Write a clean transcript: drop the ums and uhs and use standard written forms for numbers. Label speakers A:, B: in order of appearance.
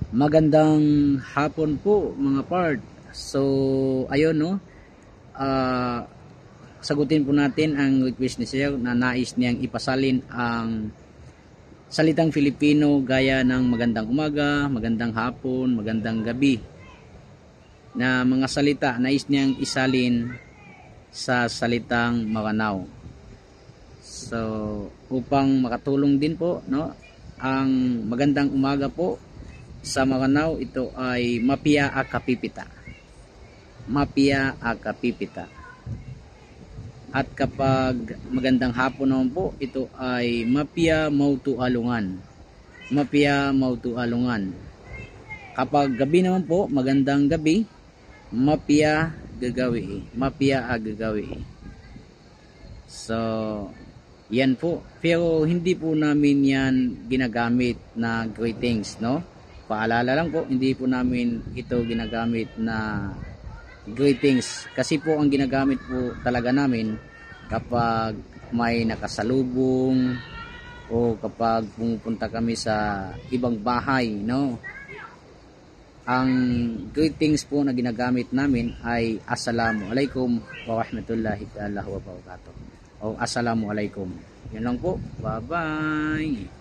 A: Magandang hapon po mga part. So ayun no, sagutin po natin ang request ni Sir na nais niyang ipasalin ang salitang Filipino gaya ng magandang umaga, magandang hapon, magandang gabi na mga salita nais niyang isalin sa salitang Maranao. So upang makatulong din po no, ang magandang umaga po sa Maranao, ito ay mapia akapipita. Mapia akapipita. At kapag magandang hapon naman po, ito ay mapia mautu alungan. Mapia mautu alungan. Kapag gabi naman po, magandang gabi, mapia gagawi. Mapia agagawi. So, yan po. Pero hindi po namin yan ginagamit na greetings, no? Paalala lang po, hindi po namin ito ginagamit na greetings. Kasi po ang ginagamit po talaga namin kapag may nakasalubong o kapag pumupunta kami sa ibang bahay, no? Ang greetings po na ginagamit namin ay Assalamualaikum wa rahmatullahi ta'ala wa barakatuh. O Assalamualaikum. Yan lang po. Bye-bye.